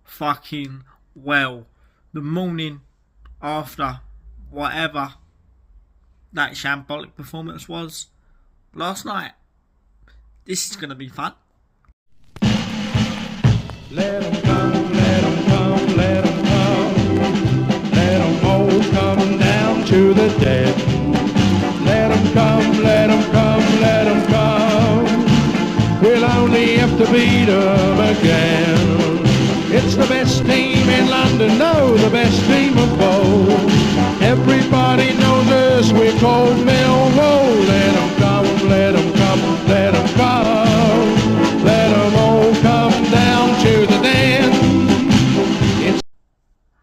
fucking well. The morning after whatever that shambolic performance was last night. This is going to be fun. Let 'em come, let 'em come, let 'em come. Let 'em all come down to the dead. Let 'em come, let 'em come, let 'em come. We'll only have to beat 'em again. It's the best team in London, no, the best team of both. Everybody knows us, we're called Millwall. Let 'em come, let 'em come, let 'em come. Let 'em all come down to the den.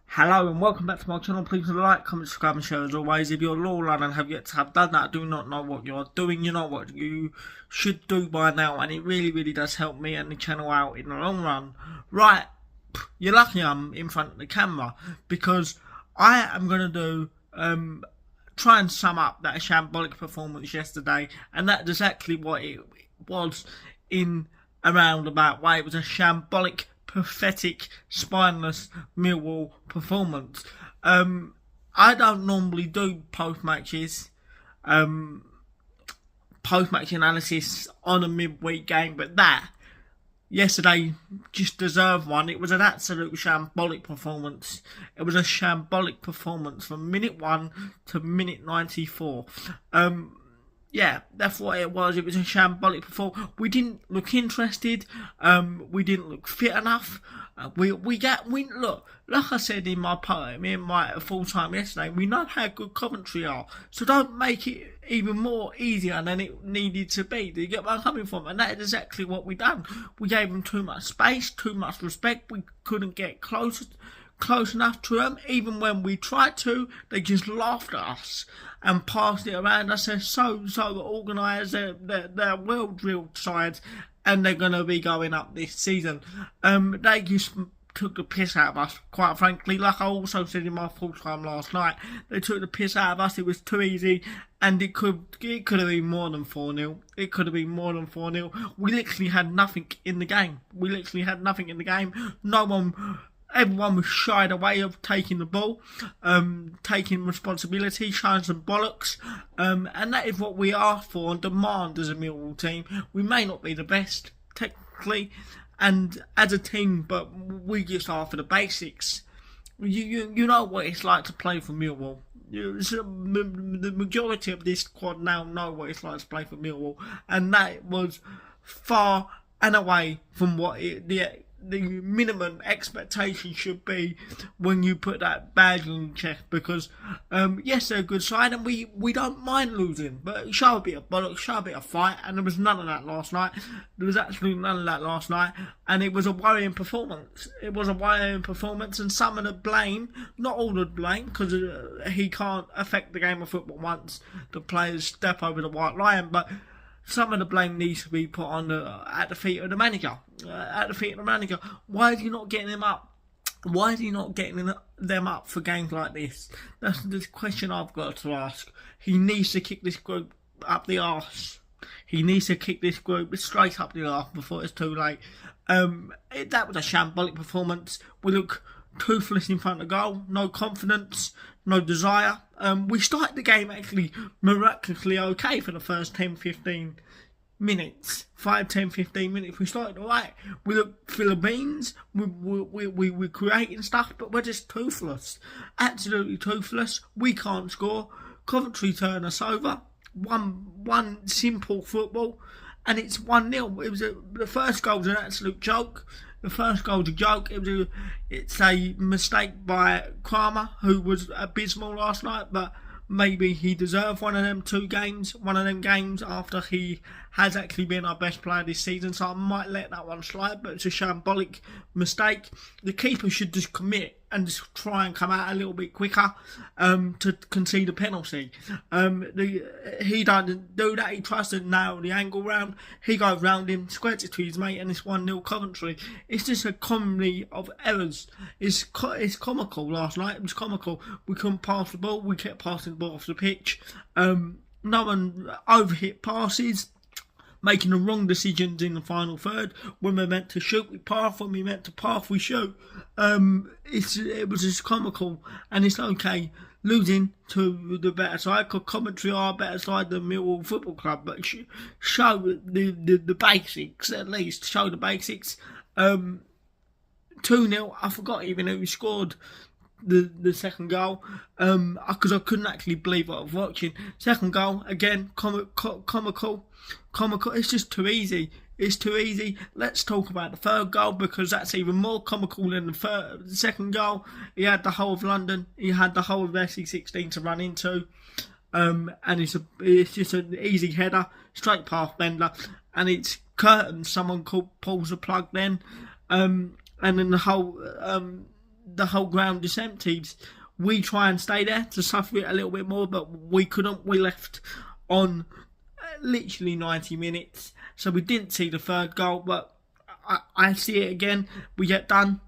Hello and welcome back to my channel. Please like, comment, subscribe and share as always. If you're loyal and have yet to have done that, I do not know what you're doing. You know what you should do by now, and it really does help me and the channel out in the long run. Right, you're lucky I'm in front of the camera because I am going to do try and sum up that shambolic performance yesterday, and that's exactly what it was in a roundabout way. It was a shambolic, pathetic, spineless Millwall performance. I don't normally do post-match analysis on a midweek game, but that yesterday just deserved one. It was an absolute shambolic performance. It was a shambolic performance from minute 1 to minute 94. Yeah, that's what it was. It was a shambolic performance. We didn't look interested. We didn't look fit enough. We look, like I said in my full time yesterday. We know how good Coventry are, so don't make it even more easier than it needed to be. Do you get where I'm coming from? And that is exactly what we done. We gave them too much space, too much respect. We couldn't get close enough to them. Even when we tried to, they just laughed at us and passed it around us. They're so organised. They're well drilled sides, and they're going to be going up this season. They just took the piss out of us, quite frankly. Like I also said in my full time last night, they took the piss out of us. It was too easy, and it could have been more than 4-0. It could have been more than 4-0. We literally had nothing in the game. Everyone was shied away of taking the ball, taking responsibility, showing some bollocks, and that is what we ask for and demand as a Millwall team. We may not be the best technically and as a team, but we just are for the basics. You know what it's like to play for Millwall. The majority of this squad now know what it's like to play for Millwall, and that was far and away from what the minimum expectation should be when you put that badge on your chest, because yes, they're a good side and we don't mind losing, but show a bit of bollocks, show a bit of fight, and there was none of that last night. There was absolutely none of that last night, and it was a worrying performance. And some of the blame, not all the blame, because he can't affect the game of football once the players step over the white line, but some of the blame needs to be put on at the feet of the manager. Why is he not getting them up? Why is he not getting them up for games like this? That's the question I've got to ask. He needs to kick this group up the arse. He needs to kick this group straight up the arse before it's too late. That was a shambolic performance. We look toothless in front of goal. No confidence, no desire. We started the game actually miraculously okay for the first 10-15 minutes. 5-10-15 minutes. We started alright. We looked Philippines. We're creating stuff, but we're just toothless. Absolutely toothless. We can't score. Coventry turn us over. One simple football, and it's 1-0. It was the first goal was an absolute joke. It's a mistake by Kramer, who was abysmal last night, but maybe he deserved one of them games after he has actually been our best player this season, so I might let that one slide, but it's a shambolic mistake. The keeper should just commit and just try and come out a little bit quicker to concede a penalty. He doesn't do that. He tries to nail the angle round. He goes round him, squares it to his mate, and it's 1-0 Coventry. It's just a comedy of errors. It's comical last night. It was comical. We couldn't pass the ball. We kept passing the ball off the pitch. No one overhit passes. making the wrong decisions in the final third. When we're meant to shoot, we pass. When we're meant to pass, we shoot. It was just comical, and it's okay losing to the better side, because Coventry are a better side than Millwall Football Club, but show the basics, at least. Show the basics. 2-0, I forgot even who scored the second goal, because I couldn't actually believe what I was watching. Second goal, again, comical. It's just too easy. It's too easy. Let's talk about the third goal, because that's even more comical than the second goal. He had the whole of London, he had the whole of SC16 to run into, and it's just an easy header, straight past Bender, and it's curtains. Someone pulls the plug then, and then the whole ground is emptied. We try and stay there to suffer it a little bit more, but we couldn't. We left on literally 90 minutes, so we didn't see the third goal, but I see it again. We get done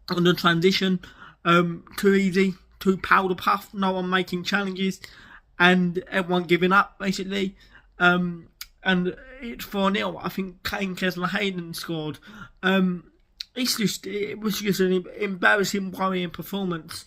on the transition, too easy, too powder puff, no one making challenges, and everyone giving up basically, and it's 4-0. I think Kane Kessler-Hayden scored. It was just an embarrassing, worrying performance.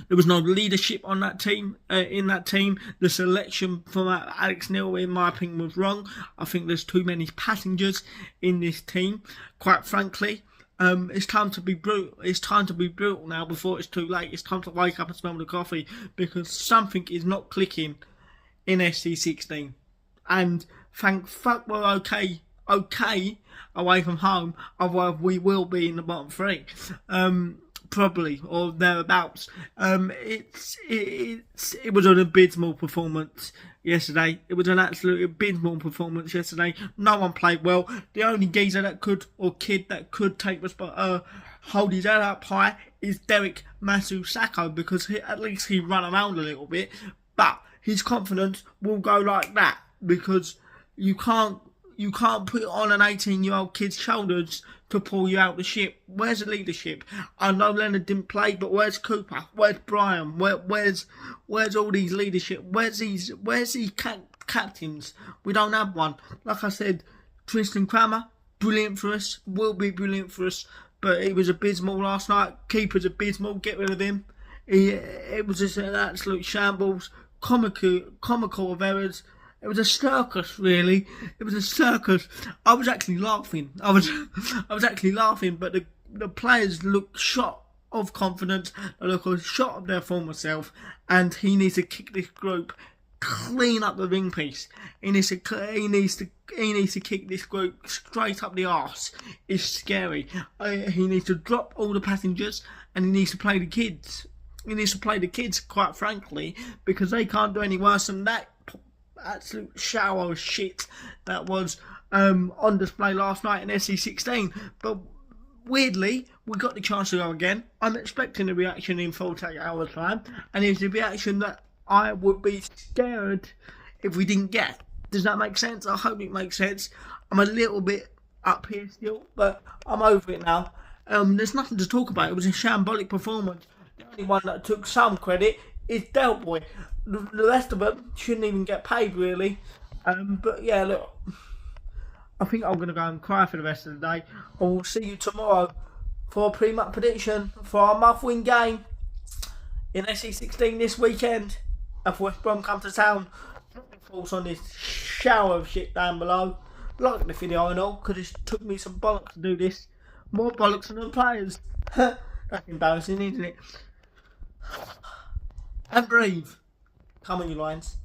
There was no leadership on that team. In that team, the selection from Alex Neil, in my opinion, was wrong. I think there's too many passengers in this team. Quite frankly, it's time to be brutal. It's time to be brutal now before it's too late. It's time to wake up and smell the coffee, because something is not clicking in SC16. And thank fuck we're okay away from home. Otherwise, we will be in the bottom three. Probably, or thereabouts. It was an abysmal performance yesterday. It was an absolute abysmal performance yesterday. No one played well. The only geezer that could, or kid that could hold his head up high is Derek Masu-Sako, because at least he ran around a little bit. But his confidence will go like that, because you can't put it on an 18-year-old kid's shoulders to pull you out the ship. Where's the leadership? I know Leonard didn't play, but where's Cooper? Where's Brian? Where's all these leadership? Where's these captains? We don't have one. Like I said, Tristan Crammer, brilliant for us, will be brilliant for us, but he was abysmal last night. Keeper's abysmal, get rid of him. It was just an absolute shambles, comical of errors. It was a circus, really. It was a circus. I was actually laughing. I was actually laughing, but the players look shot of confidence. They look a shot of their former self, and he needs to kick this group clean up the ring piece. He needs to kick this group straight up the arse. It's scary. He needs to drop all the passengers, and he needs to play the kids. He needs to play the kids, quite frankly, because they can't do any worse than that absolute shower of shit that was on display last night in SC16. But weirdly, we got the chance to go again. I'm expecting a reaction in 48 hours time, and it's a reaction that I would be scared if we didn't get. Does that make sense? I hope it makes sense. I'm a little bit up here still, but I'm over it now. There's nothing to talk about. It was a shambolic performance. The only one that took some credit is Del Boy. The rest of them shouldn't even get paid, really. But yeah, look, I think I'm going to go and cry for the rest of the day. I will see you tomorrow for a pre-match prediction for our must-win game in SC16 this weekend. If West Brom come to town, drop your thoughts on this shower of shit down below. Like the video and all, because it took me some bollocks to do this. More bollocks than the players. That's embarrassing, isn't it? And breathe. Come on, you Lions.